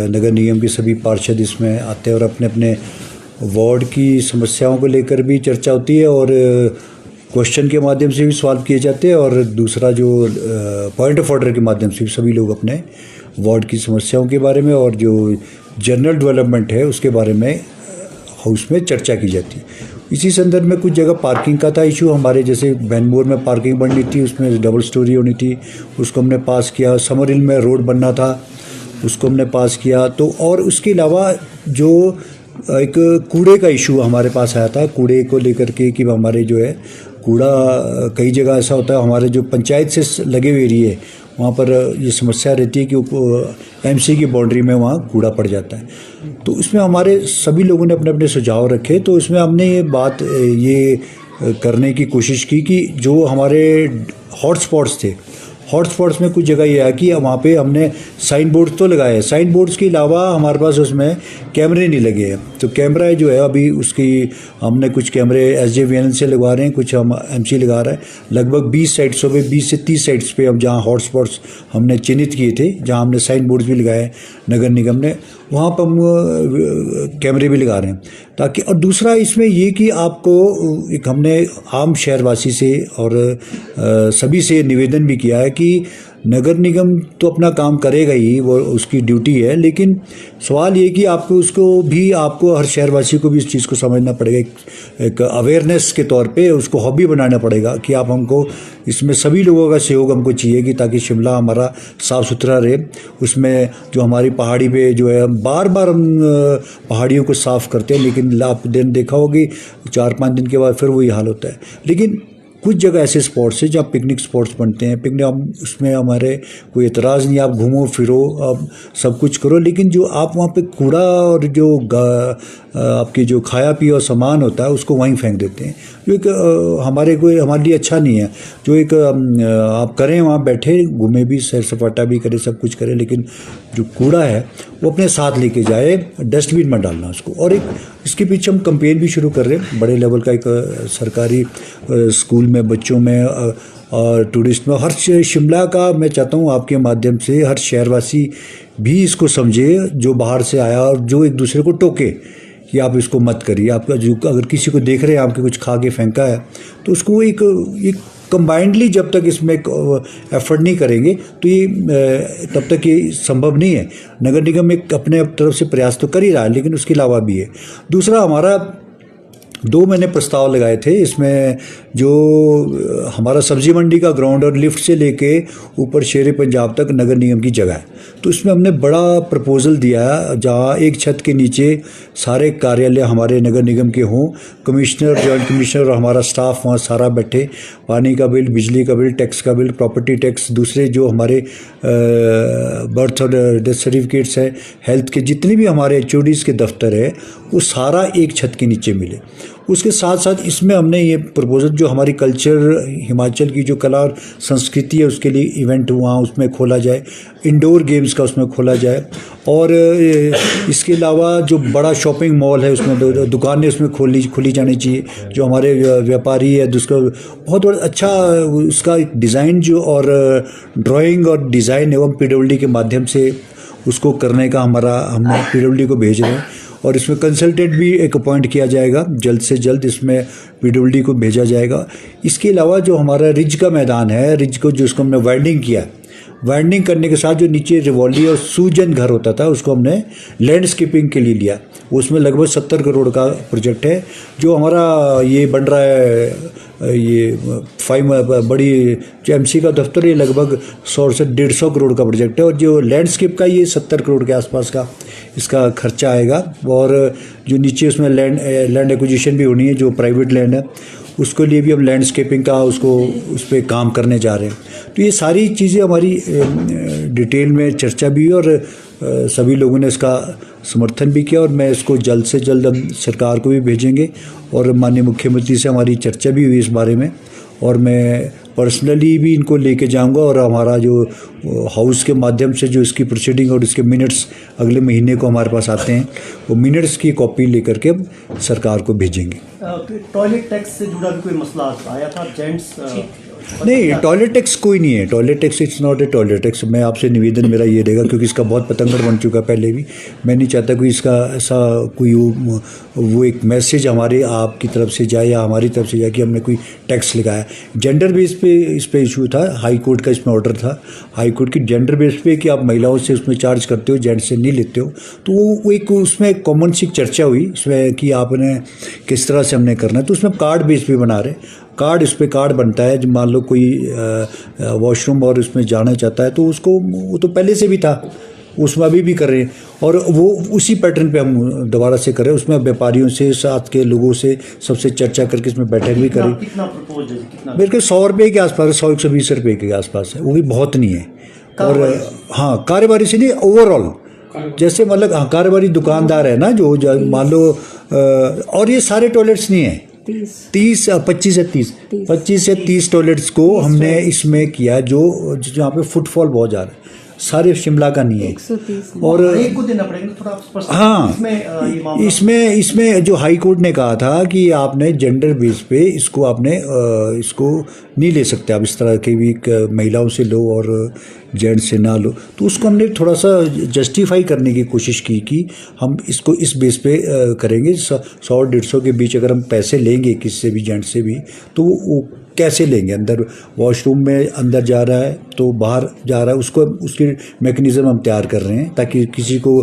नगर निगम के सभी पार्षद इसमें आते हैं और अपने अपने वार्ड की समस्याओं को लेकर भी चर्चा होती है और क्वेश्चन के माध्यम से भी सॉल्व किए जाते हैं और दूसरा जो पॉइंट ऑफ ऑर्डर के माध्यम से भी सभी लोग अपने वार्ड की समस्याओं के बारे में और जो जनरल डेवलपमेंट है उसके बारे में हाउस में चर्चा की जाती है। इसी संदर्भ में कुछ जगह पार्किंग का था इशू हमारे, जैसे बैनमोर में पार्किंग बननी थी, उसमें डबल स्टोरी होनी थी, उसको हमने पास किया। समर हिल में रोड बनना था, उसको हमने पास किया। तो और उसके अलावा जो एक कूड़े का इशू हमारे पास आया था, कूड़े को लेकर के कि हमारे जो है कूड़ा कई जगह ऐसा होता है, हमारे जो पंचायत से लगे हुए एरिए वहाँ पर ये समस्या रहती है कि एमसी की बाउंड्री में वहाँ कूड़ा पड़ जाता है। तो इसमें हमारे सभी लोगों ने अपने अपने सुझाव रखे। तो इसमें हमने ये बात ये करने की कोशिश की कि जो हमारे हॉटस्पॉट्स थे, हॉटस्पॉट्स में कुछ जगह ये है कि वहाँ पे हमने साइन बोर्ड तो लगाए, साइन बोर्ड्स के अलावा हमारे पास उसमें कैमरे नहीं लगे हैं। तो कैमरा जो है अभी उसकी हमने कुछ कैमरे SJVN से लगवा रहे हैं, कुछ हम MC लगा रहे हैं। लगभग 20 साइट्सों पे 20 से 30 साइट्स पे हम जहाँ हॉटस्पॉट्स हमने चिन्हित किए थे, जहाँ हमने साइन बोर्ड्स भी लगाए नगर निगम ने, वहाँ पर हम कैमरे भी लगा रहे हैं ताकि। और दूसरा इसमें ये कि आपको एक हमने आम शहरवासी से और सभी से निवेदन भी किया है कि नगर निगम तो अपना काम करेगा ही, वो उसकी ड्यूटी है, लेकिन सवाल ये कि आपको उसको भी आपको हर शहरवासी को भी इस चीज़ को समझना पड़ेगा, एक अवेयरनेस के तौर पे उसको हॉबी बनाना पड़ेगा कि आप हमको इसमें सभी लोगों का सहयोग हमको चाहिए कि ताकि शिमला हमारा साफ़ सुथरा रहे। उसमें जो हमारी पहाड़ी पे जो है बार बार हम पहाड़ियों को साफ़ करते हैं, लेकिन आप दिन देखा होगी 4-5 दिन के बाद फिर वही हाल होता है। लेकिन कुछ जगह ऐसे स्पॉट्स हैं जहाँ पिकनिक स्पॉट्स बनते हैं, पिकनिक हम उसमें हमारे कोई एतराज़ नहीं, आप घूमो फिरो आप सब कुछ करो, लेकिन जो आप वहाँ पे कूड़ा और जो आपकी जो खाया पिया सामान होता है उसको वहीं फेंक देते हैं, जो एक हमारे लिए अच्छा नहीं है। जो एक आप करें वहाँ बैठे घूमे भी, सैर सपाटा भी करें, सब कुछ करें, लेकिन जो कूड़ा है वो अपने साथ लेके जाए, डस्टबिन में डालना उसको। और एक इसके पीछे हम कैंपेन भी शुरू कर रहे हैं, बड़े लेवल का एक सरकारी स्कूल में बच्चों में और टूरिस्ट में, हर शिमला का मैं चाहता हूँ आपके माध्यम से हर शहरवासी भी इसको समझे, जो बाहर से आया और जो एक दूसरे को टोके कि आप इसको मत करिए। आपका जो अगर किसी को देख रहे हैं आपके कुछ खा के फेंका है तो उसको एक कंबाइंडली जब तक इसमें एफर्ट नहीं करेंगे तो ये तब तक ये संभव नहीं है। नगर निगम एक अपने तरफ से प्रयास तो कर ही रहा है, लेकिन उसके अलावा भी है। दूसरा हमारा 2 मैंने प्रस्ताव लगाए थे, इसमें जो हमारा सब्जी मंडी का ग्राउंड और लिफ्ट से लेके ऊपर शेर पंजाब तक नगर निगम की जगह है, तो इसमें हमने बड़ा प्रपोजल दिया है जहाँ एक छत के नीचे सारे कार्यालय हमारे नगर निगम के हों, कमिश्नर, जॉइंट कमिश्नर और हमारा स्टाफ वहाँ सारा बैठे, पानी का बिल, बिजली का बिल, टैक्स का बिल, प्रॉपर्टी टैक्स, दूसरे जो हमारे बर्थ और डेथ सर्टिफिकेट्स है, हेल्थ के जितने भी हमारे HODs के दफ्तर है, वो सारा एक छत के नीचे मिले। उसके साथ साथ इसमें हमने ये प्रपोजल जो हमारी कल्चर, हिमाचल की जो कला और संस्कृति है उसके लिए इवेंट वहाँ उसमें खोला जाए, इंडोर गेम्स का उसमें खोला जाए, और इसके अलावा जो बड़ा शॉपिंग मॉल है उसमें दुकानें उसमें खुली जानी चाहिए। जो हमारे व्यापारी है उसका बहुत अच्छा उसका डिज़ाइन जो और ड्राइंग और डिज़ाइन एवं PWD के माध्यम से उसको करने का हम PWD को भेज रहे हैं, और इसमें कंसल्टेंट भी एक अपॉइंट किया जाएगा, जल्द से जल्द इसमें PWD को भेजा जाएगा। इसके अलावा जो हमारा रिज का मैदान है, रिज को जिसको हमने वाइडनिंग किया, वाइडनिंग करने के साथ जो नीचे रिवॉली और सूजन घर होता था उसको हमने लैंडस्केपिंग के लिए लिया। उसमें लगभग 70 करोड़ का प्रोजेक्ट है। जो हमारा ये बन रहा है ये 5 बड़ी जो MC का दफ्तर, ये लगभग 100 से 150 करोड़ का प्रोजेक्ट है, और जो लैंडस्केप का ये 70 करोड़ के आसपास का इसका खर्चा आएगा। और जो नीचे उसमें लैंड एक्विजिशन भी होनी है, जो प्राइवेट लैंड है उसके लिए भी हम लैंडस्केपिंग का उस पर काम करने जा रहे हैं। तो ये सारी चीज़ें हमारी डिटेल में चर्चा भी हुई और सभी लोगों ने इसका समर्थन भी किया, और मैं इसको जल्द से जल्द हम सरकार को भी भेजेंगे, और माननीय मुख्यमंत्री से हमारी चर्चा भी हुई इस बारे में, और मैं पर्सनली भी इनको लेके जाऊंगा, और हमारा जो हाउस के माध्यम से जो इसकी प्रोसीडिंग और इसके मिनट्स अगले महीने को हमारे पास आते हैं, वो मिनट्स की कॉपी लेकर के सरकार को भेजेंगे। टॉयलेट टैक्स से जुड़ा भी कोई मसला आया था? जेंट्स नहीं, टॉयलेट टैक्स कोई नहीं है, toilet tax it's not a toilet tax. मैं आपसे निवेदन मेरा ये रहेगा, क्योंकि इसका बहुत पतंगड़ बन चुका पहले भी। मैं नहीं चाहता कोई इसका ऐसा कोई वो एक मैसेज हमारे आपकी तरफ से जाए या हमारी तरफ से जाए कि हमने कोई टैक्स लगाया। जेंडर बेस पे इस पे इशू था, हाई कोर्ट का इसमें ऑर्डर था, हाई कोर्ट की जेंडर बेस पे कि आप महिलाओं से उसमें चार्ज करते हो, जेंट्स से नहीं लेते हो। तो वो एक उसमें कॉमन सी चर्चा हुई इसमें कि आपने किस तरह से हमने करना है। तो उसमें कार्ड बेस पे बना रहे, कार्ड इस पे कार्ड बनता है। जब मान लो कोई वॉशरूम और उसमें जाना चाहता है तो उसको, वो तो पहले से भी था, उसमें अभी भी कर रहे हैं, और वो उसी पैटर्न पे हम दोबारा से कर रहे हैं। उसमें व्यापारियों से, साथ के लोगों से, सबसे चर्चा करके इसमें बैठक भी करें। कितना प्रपोज है, कितना? मेरे को 100 रुपये के आसपास, 100-120 रुपये के आसपास है, वो भी बहुत नहीं है। और हाँ, कारोबारी से नहीं, ओवरऑल जैसे मतलब हाँ, कारोबारी दुकानदार है ना जो मान लो, और ये सारे टॉयलेट्स नहीं है, 25 से 30 टॉयलेट्स को हमने इसमें किया, जो जहाँ पे फुटफॉल बहुत जा रहा है, सारे शिमला का नहीं है। 130 और एक को देना पड़ेगा थोड़ा स्पष्ट। हाँ, इसमें जो हाई कोर्ट ने कहा था कि आपने जेंडर बेस पे इसको आपने इसको नहीं ले सकते आप, इस तरह के भी महिलाओं से लो और जेंट्स से ना लो। तो उसको हमने थोड़ा सा जस्टिफाई करने की कोशिश की कि हम इसको इस बेस पे करेंगे। 100-150 के बीच अगर हम पैसे लेंगे किससे भी, जेंट्स से भी, तो वो कैसे लेंगे? अंदर वॉशरूम में अंदर जा रहा है तो बाहर जा रहा है, उसको उसकी मैकेनिज़्म हम तैयार कर रहे हैं ताकि किसी को,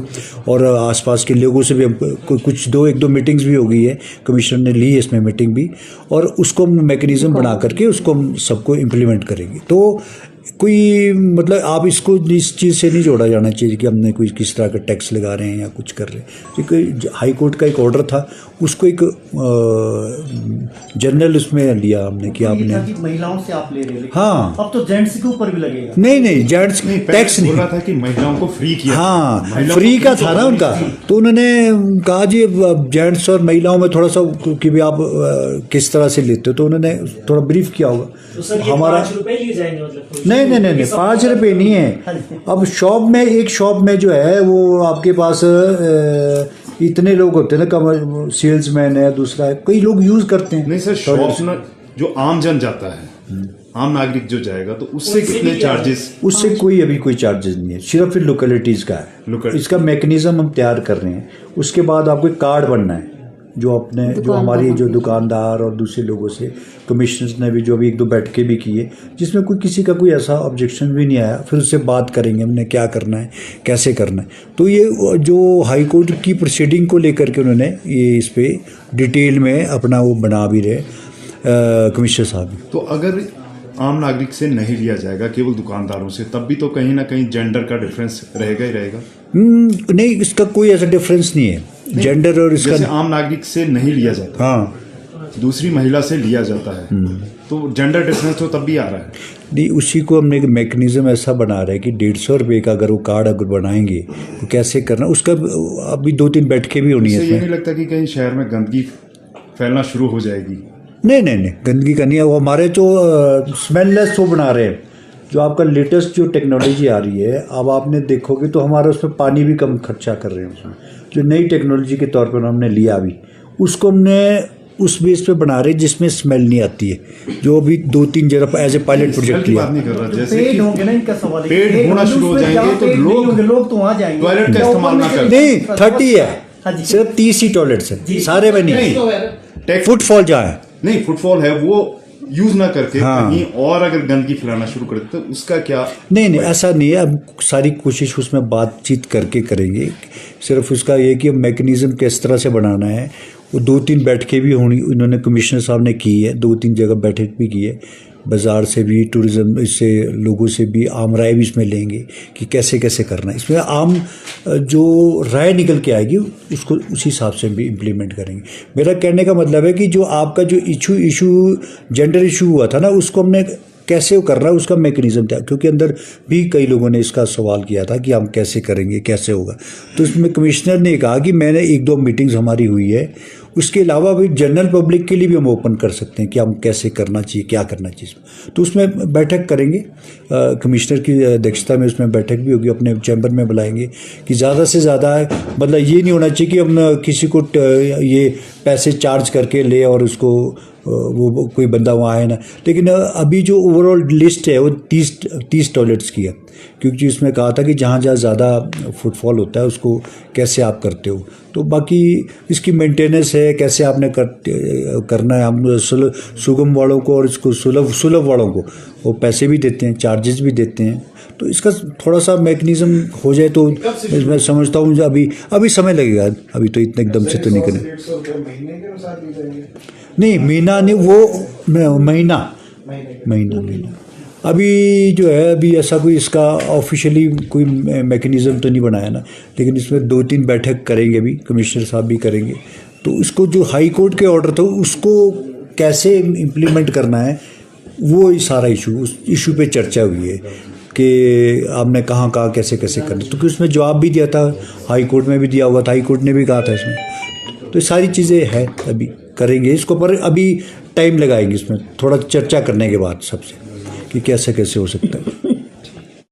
और आसपास के लोगों से भी हम कुछ 1-2 मीटिंग्स भी हो गई है, कमिश्नर ने ली है इसमें मीटिंग भी, और उसको हम मैकेनिज़्म बना करके उसको हम सबको इम्प्लीमेंट करेंगे। तो कोई मतलब आप इसको इस चीज़ से नहीं जोड़ा जाना चाहिए कि हमने कोई किस तरह का टैक्स लगा रहे हैं या कुछ कर रहे हैं। क्योंकि हाई कोर्ट का एक ऑर्डर था, उसको एक जनरल उसमें लिया हमने कि आपने महिलाओं से आप ले रहे हैं। हाँ, अब तो जेंट्स के ऊपर भी लगेगा। नहीं, जेंट्स टैक्स नहीं बोला था कि महिलाओं को फ्री किया। हाँ, फ्री का था ना उनका, तो उन्होंने कहा जी जेंट्स और महिलाओं में थोड़ा सा कि भी आप किस तरह से लेते हो, तो उन्होंने थोड़ा ब्रीफ किया होगा। तो सर हमारा 5 रुपए लिए जाएंगे मतलब? नहीं, 5 रुपये नहीं है। अब शॉप में, एक शॉप में जो है वो आपके पास इतने लोग होते हैं ना, सेल्समैन है, दूसरा है, कई लोग यूज करते हैं। नहीं सर, शॉप में जो आम जन जाता है, आम नागरिक जो जाएगा, तो उससे कितने चार्जेस? उससे कोई अभी कोई चार्जेस नहीं है, सिर्फ फिर लोकेलिटीज का है। इसका मैकेनिज्म हम तैयार कर रहे हैं। उसके बाद आपको एक कार्ड बनना है, जो अपने जो हमारी जो दुकानदार और दूसरे लोगों से कमिश्नर्स ने भी जो अभी 1-2 बैठकें भी की है, जिसमें कोई किसी का कोई ऐसा ऑब्जेक्शन भी नहीं आया। फिर उससे बात करेंगे हमने क्या करना है, कैसे करना है। तो ये जो हाई कोर्ट की प्रोसीडिंग को लेकर के उन्होंने ये इस पे डिटेल में अपना वो बना भी रहे कमिश्नर साहब। तो अगर आम नागरिक से नहीं लिया जाएगा, केवल दुकानदारों से, तब भी तो कहीं ना कहीं जेंडर का डिफरेंस रहेगा ही रहेगा। नहीं, इसका कोई ऐसा डिफरेंस नहीं है जेंडर और इसका। जैसे आम नागरिक से नहीं लिया जाता, हाँ, दूसरी महिला से लिया जाता है, तो जेंडर डिफरेंस तो तब भी आ रहा है। नहीं, उसी को हमने एक मैकेनिज्म ऐसा बना रहा है कि 150 रुपये का अगर वो कार्ड अगर बनाएंगे तो कैसे करना, उसका अभी 2-3 बैठकें भी होनी है इससे ये नहीं इसमें। लगता कि कहीं शहर में गंदगी फैलना शुरू हो जाएगी? नहीं, गंदगी का नहीं है। वो हमारे जो स्मेललेस वो बना रहे हैं, जो आपका लेटेस्ट जो टेक्नोलॉजी आ रही है, अब आपने देखोगे तो हमारा उसमें पानी भी कम खर्चा कर रहे हैं। उसमें जो नई टेक्नोलॉजी के तौर पर हमने लिया अभी, उसको हमने उस बेस पे बना रहे जिसमें स्मेल नहीं आती है, जो अभी 2-3 जगह एज ए पायलट प्रोजेक्ट लिया। नहीं कर रहा, जैसे पेड़ होंगे ना, इनका सवाल है। पेड़ होना शुरू हो जाएंगे तो लोग तो वहाँ जाएंगे, टॉयलेट का इस्तेमाल ना करें। नहीं, 30 है, सिर्फ 30 ही टॉयलेट्स है, सारे में नहीं। फुटफॉल जहाँ है, नहीं, फुटफॉल है वो यूज ना करके हाँ, कहीं और अगर गंदगी फैलाना शुरू कर देते तो उसका क्या? नहीं, ऐसा नहीं है। अब सारी कोशिश उसमें बातचीत करके करेंगे। सिर्फ उसका ये कि मैकेनिज्म किस तरह से बनाना है, वो 2-3 बैठकें भी होनी उन्होंने कमिश्नर साहब ने की है, 2-3 जगह बैठक भी की है। बाज़ार से भी, टूरिज़्म इससे लोगों से भी आम राय भी इसमें लेंगे कि कैसे कैसे करना है। इसमें आम जो राय निकल के आएगी उसको उसी हिसाब से भी इम्प्लीमेंट करेंगे। मेरा कहने का मतलब है कि जो आपका जो इशू जेंडर इशू हुआ था ना, उसको हमने कैसे करना है उसका मैकेनिज्म था, क्योंकि अंदर भी कई लोगों ने इसका सवाल किया था कि हम कैसे करेंगे, कैसे होगा। तो इसमें कमिश्नर ने कहा कि मैंने 1-2 मीटिंग्स हमारी हुई है, उसके अलावा भी जनरल पब्लिक के लिए भी हम ओपन कर सकते हैं कि हम कैसे करना चाहिए, क्या करना चाहिए। तो उसमें बैठक करेंगे, कमिश्नर की अध्यक्षता में उसमें बैठक भी होगी, अपने चैम्बर में बुलाएंगे कि ज़्यादा से ज़्यादा मतलब ये नहीं होना चाहिए कि हम किसी को ये पैसे चार्ज करके ले और उसको वो कोई बंदा वहाँ आए ना। लेकिन अभी जो ओवरऑल लिस्ट है वो 30 टॉयलेट्स की है, क्योंकि इसमें कहा था कि जहाँ जहाँ ज़्यादा फुटफॉल होता है उसको कैसे आप करते हो। तो बाकी इसकी मेंटेनेंस है, कैसे आपने करना है। हम सुगम वालों को और इसको सुलभ वालों को वो पैसे भी देते हैं, चार्जेस भी देते हैं। तो इसका थोड़ा सा मैकेनिज्म हो जाए तो मैं समझता हूँ अभी समय लगेगा, अभी तो इतने एकदम से तो नहीं करें। नहीं महीना नहीं, वो महीना अभी जो है, अभी ऐसा कोई इसका ऑफिशियली कोई मैकेनिज़्म तो नहीं बनाया ना, लेकिन इसमें 2-3 बैठक करेंगे, अभी कमिश्नर साहब भी करेंगे। तो इसको जो हाई कोर्ट के ऑर्डर था उसको कैसे इम्प्लीमेंट करना है, वो सारा उस इशू पे चर्चा हुई है कि आपने कहाँ कैसे करना। तो कि उसमें जवाब भी दिया था, हाई कोर्ट में भी दिया हुआ था, हाई कोर्ट ने भी कहा था इसमें। तो ये सारी चीज़ें हैं, अभी करेंगे इसको, पर अभी टाइम लगाएंगे इसमें थोड़ा चर्चा करने के बाद सबसे कि कैसे हो सकता है।